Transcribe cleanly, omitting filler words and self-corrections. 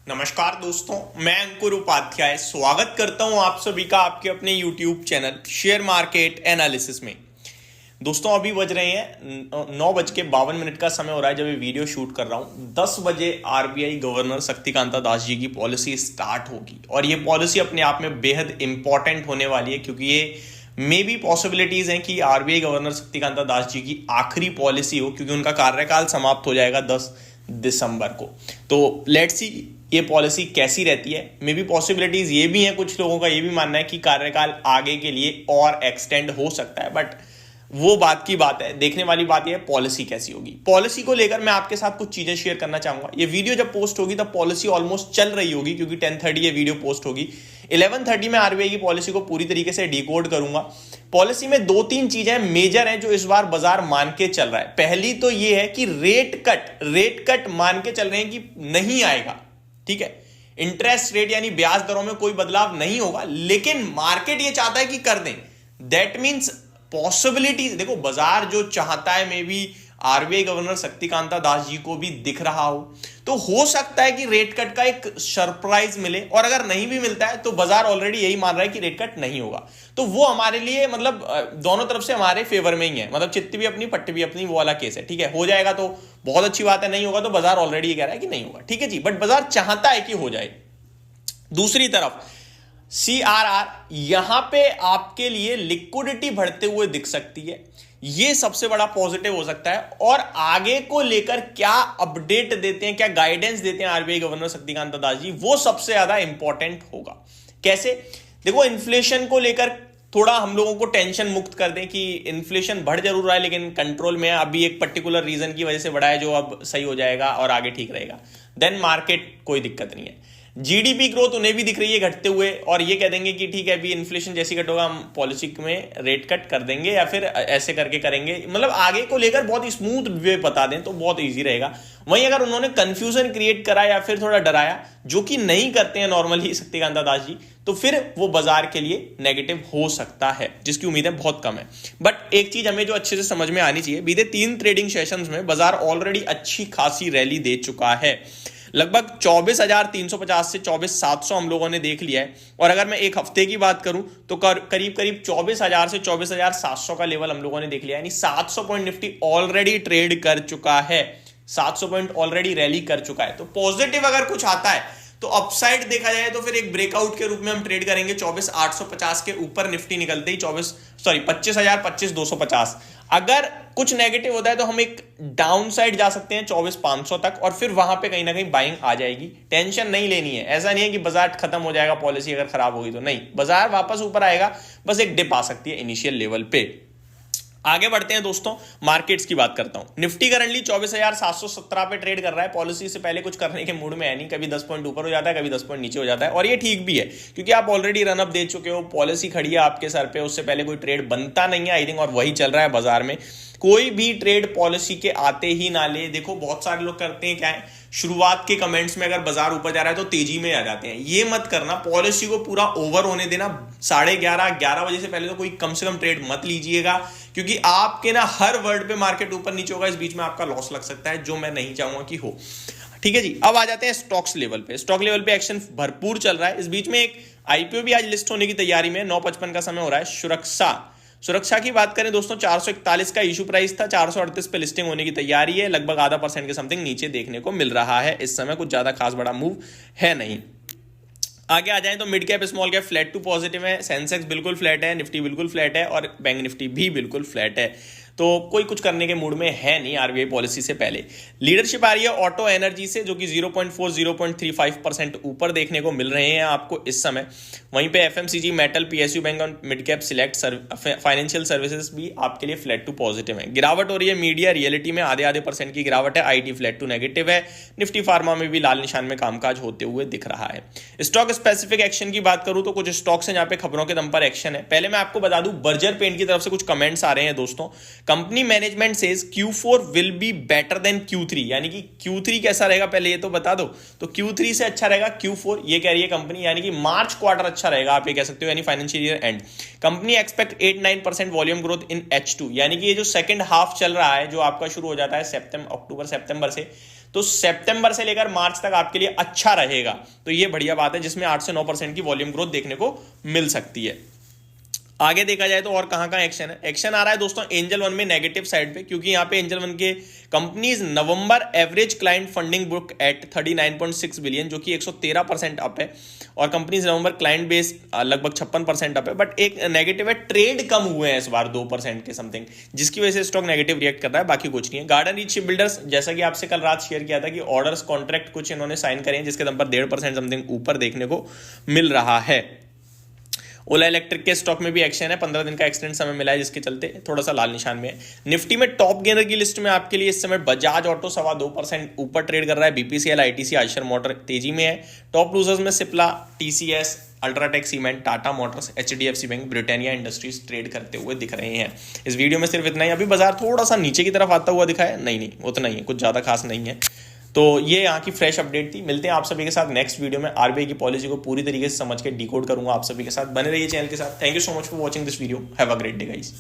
नमस्कार दोस्तों, मैं अंकुर उपाध्याय स्वागत करता हूं आप सभी का आपके अपने YouTube channel share market analysis में। दोस्तों अभी बज रहे हैं 9:52 का समय हो रहा है जब ये वीडियो शूट कर रहा हूं। 10 बजे आरबीआई गवर्नर शक्तिकांता दास जी की पॉलिसी स्टार्ट होगी और ये पॉलिसी अपने आप में बेहद इंपॉर्टेंट होने वाली है, क्योंकि ये मे बी पॉसिबिलिटीज हैं कि आरबीआई गवर्नर शक्तिकांता दास जी की आखिरी पॉलिसी हो, क्योंकि उनका कार्यकाल समाप्त हो जाएगा 10 दिसंबर को। तो लेट्स सी ये पॉलिसी कैसी रहती है। मे बी पॉसिबिलिटीज ये भी हैं, कुछ लोगों का ये भी मानना है कि कार्यकाल आगे के लिए और एक्सटेंड हो सकता है, बट वो बात की बात है। देखने वाली बात यह है पॉलिसी कैसी होगी। पॉलिसी को लेकर मैं आपके साथ कुछ चीजें शेयर करना चाहूंगा। ये वीडियो जब पोस्ट होगी तब पॉलिसी ऑलमोस्ट चल रही होगी, क्योंकि 10:30 ये वीडियो पोस्ट होगी। 11:30 में आरबीआई की पॉलिसी को पूरी तरीके से डिकोड करूंगा। पॉलिसी में 2-3 चीजें मेजर हैं जो इस बार बाजार मान के चल रहा है। पहली तो ये है कि रेट कट मान के चल रहे हैं कि नहीं आएगा, ठीक है। इंटरेस्ट रेट यानी ब्याज दरों में कोई बदलाव नहीं होगा, लेकिन मार्केट ये चाहता है कि कर दें। दैट मींस पॉसिबिलिटीज, देखो बाजार जो चाहता है, maybe RBI governor Shaktikanta Das ji को भी दिख रहा हो सकता है कि रेट कट का एक सरप्राइज मिले, और अगर नहीं भी मिलता है तो बाजार ऑलरेडी यही मान रहा है कि रेट कट नहीं होगा। तो वो हमारे लिए मतलब दोनों तरफ से हमारे फेवर में ही है, मतलब चित्त भी अपनी पट्टी भी अपनी, वो वाला केस है, ठीक है। हो जाएगा तो बहुत अच्छी बात है, नहीं होगा तो बाजार ऑलरेडी कह रहा है कि नहीं होगा, ठीक है जी। बट बाजार चाहता है कि हो जाए। दूसरी तरफ सीआरआर, यहां पे आपके लिए लिक्विडिटी बढ़ते हुए दिख सकती है, ये सबसे बड़ा पॉजिटिव हो सकता है। और आगे को लेकर क्या अपडेट देते हैं, क्या गाइडेंस देते हैं आरबीआई गवर्नर शक्तिकांत दास जी, वो सबसे ज्यादा इंपॉर्टेंट होगा। कैसे? देखो, इन्फ्लेशन को लेकर थोड़ा हम लोगों को टेंशन मुक्त कर दें कि इन्फ्लेशन बढ़ जरूर रहा है लेकिन कंट्रोल में है, अभी एक पर्टिकुलर रीजन की वजह से बढ़ा है जो अब सही हो जाएगा और आगे ठीक रहेगा, देन मार्केट कोई दिक्कत नहीं है। जीडीपी ग्रोथ उन्हें भी दिख रही है घटते हुए, और ये कह देंगे कि ठीक है अभी इन्फ्लेशन जैसी घट होगा हम पॉलिसी में रेट कट कर देंगे या फिर ऐसे करके करेंगे, मतलब आगे को लेकर बहुत ही स्मूथ वे बता दें तो बहुत इजी रहेगा। वहीं अगर उन्होंने कंफ्यूजन क्रिएट करा या फिर थोड़ा डराया, जो कि नहीं करते हैं नॉर्मली शक्तिकांता दास जी, तो फिर वो बाजार के लिए नेगेटिव हो सकता है, जिसकी उम्मीदें बहुत कम है। बट एक चीज हमें जो अच्छे से समझ में आनी चाहिए, बीते 3 ट्रेडिंग सेशंस में बाजार ऑलरेडी अच्छी खासी रैली दे चुका है। लगभग 24,350 से 24,700 हम लोगों ने देख लिया है, और अगर मैं एक हफ्ते की बात करूं तो करीब करीब 24,000 से 24,700 का लेवल हम लोगों ने देख लिया, यानी 700 पॉइंट निफ्टी ऑलरेडी ट्रेड कर चुका है, 700 पॉइंट ऑलरेडी रैली कर चुका है। तो पॉजिटिव अगर कुछ आता है तो अपसाइड देखा जाए तो फिर एक ब्रेकआउट के रूप में हम ट्रेड करेंगे 24,850 के ऊपर निफ्टी निकलते ही 25,250। अगर कुछ नेगेटिव होता है तो हम एक डाउन साइड जा सकते हैं 24,500 तक, और फिर वहां पे कहीं ना कहीं बाइंग आ जाएगी। टेंशन नहीं लेनी है, ऐसा नहीं है कि बाजार खत्म हो जाएगा पॉलिसी अगर खराब होगी तो, नहीं, बाजार वापस ऊपर आएगा, बस एक डिप आ सकती है इनिशियल लेवल पे। आगे बढ़ते हैं दोस्तों, मार्केट्स की बात करता हूं। निफ्टी करंटली 24,717 पे ट्रेड कर रहा है। पॉलिसी से पहले कुछ करने के मूड में है नहीं, कभी 10 पॉइंट ऊपर हो जाता है, कभी 10 पॉइंट नीचे हो जाता है, और ये ठीक भी है क्योंकि आप ऑलरेडी रनअप दे चुके हो, पॉलिसी खड़ी है आपके सर पे, उससे पहले कोई ट्रेड बनता नहीं है आई थिंक, और वही चल रहा है बाजार में। कोई भी ट्रेड पॉलिसी के आते ही ना ले। देखो बहुत सारे लोग करते हैं क्या है, शुरुआत के कमेंट्स में अगर बाजार ऊपर जा रहा है तो तेजी में आ जाते हैं, ये मत करना। पॉलिसी को पूरा ओवर होने देना, 11:30 बजे से पहले तो कोई कम से कम ट्रेड मत लीजिएगा, क्योंकि आपके ना हर वर्ड पे मार्केट ऊपर नीचे होगा, इस बीच में आपका लॉस लग सकता है, जो मैं नहीं चाहूंगा कि हो, ठीक है जी। अब आ जाते हैं स्टॉक्स लेवल पे। स्टॉक लेवल पे एक्शन भरपूर चल रहा है। इस बीच में एक आईपीओ भी आज लिस्ट होने की तैयारी में, 9:55 का समय हो रहा है। सुरक्षा की बात करें दोस्तों, 441 का इशू प्राइस था, 438 पे लिस्टिंग होने की तैयारी है, लगभग आधा % के समथिंग नीचे देखने को मिल रहा है इस समय, कुछ ज्यादा खास बड़ा मूव है नहीं। आगे आ जाएं तो mid cap small cap flat to positive है, सेंसेक्स बिल्कुल फ्लैट है, निफ्टी बिल्कुल फ्लैट है, और बैंक निफ्टी भी बिल्कुल फ्लैट है। तो कोई कुछ करने के मूड में है नहीं आरबीआई पॉलिसी से पहले। लीडरशिप आ रही है ऑटो एनर्जी से, जो कि 0.35% ऊपर देखने को मिल रहे हैं आपको इस समय। वहीं पे एफएमसीजी, मेटल, पीएसयू बैंक और mid cap select financial services भी आपके लिए फ्लैट टू पॉजिटिव है। गिरावट हो रही है मीडिया रियलिटी में, आधे % की गिरावट है। आईटी फ्लैट टू नेगेटिव है। निफ्टी फार्मा में भी लाल निशान में कामकाज होते हुए दिख रहा है। स्टॉक स्पेसिफिक एक्शन की बात करूं तो कुछ स्टॉक्स हैं जहां पे खबरों के दम पर एक्शन है। पहले मैं आपको बता दूं, बर्जर पेंट की तरफ से कुछ कमेंट्स आ रहे हैं दोस्तों। Company management says Q4 will be better than Q3, यानी कि Q3 कैसा रहेगा पहले ये तो बता दो। तो Q3 से अच्छा रहेगा Q4, ये कह रही है कंपनी, यानी कि मार्च क्वार्टर अच्छा रहेगा, आप ये कह सकते हो, यानी financial year and. Company expect 8-9% volume growth in H2, यानी कि ये जो सेकंड हाफ चल रहा है, जो आपका शुरू हो जाता है अक्टूबर सितंबर से, तो सितंबर से लेकर मार्च तक आपके लिए अच्छा रहेगा। तो ये बढ़िया बात है, जिसमें 8 से 9% की वॉल्यूम ग्रोथ देखने को मिल सकती है। आगे देखा जाए तो और कहां कहां एक्शन है। एक्शन आ रहा है दोस्तों एंजल वन में नेगेटिव साइड पे, क्योंकि यहां पे एंजल वन के companies November average client funding book at 39.6 billion, जो कि 113% अप है, और कंपनीज नवंबर क्लाइंट बेस लगभग 56% अप है। बट एक नेगेटिव है, ट्रेड कम हुए हैं इस बार 2% के समथिंग, जिसकी वजह से स्टॉक नेगेटिव रिएक्ट कर रहा है, बाकी कुछ नहीं है। गार्डन रीच शिप बिल्डर्स, जैसा कि आपसे कल रात शेयर किया था कि ऑर्डर्स कॉन्ट्रैक्ट कुछ इन्होंने साइन करे हैं, जिसके दम पर 1.5% समथिंग ऊपर देखने को मिल रहा है। ओला इलेक्ट्रिक के स्टॉक में भी एक्शन है, 15 दिन का एक्सटेंड समय मिला है, जिसके चलते थोड़ा सा लाल निशान में है। निफ्टी में टॉप गेनर की लिस्ट में आपके लिए इस समय बजाज ऑटो 2.25% ऊपर ट्रेड कर रहा है, बीपीसीएल, आईटीसी, आयशर मोटर तेजी में है। टॉप लूजर्स में Cipla, TCS, UltraTech cement, Tata Motors, HDFC bank, Britannia industries trade करते हुए दिख रहे हैं। इस वीडियो में सिर्फ इतना ही। अभी बाजार थोड़ा सा नीचे की तरफ आता हुआ दिखा है, नहीं उतना ही है, कुछ ज्यादा खास नहीं है। तो ये यहाँ की फ्रेश अपडेट थी। मिलते हैं आप सभी के साथ नेक्स्ट वीडियो में। आरबीआई की पॉलिसी को पूरी तरीके से समझ के डिकोड करूंगा आप सभी के साथ। बने रहिए चैनल के साथ। Thank you so much for watching this video. Have a great day guys.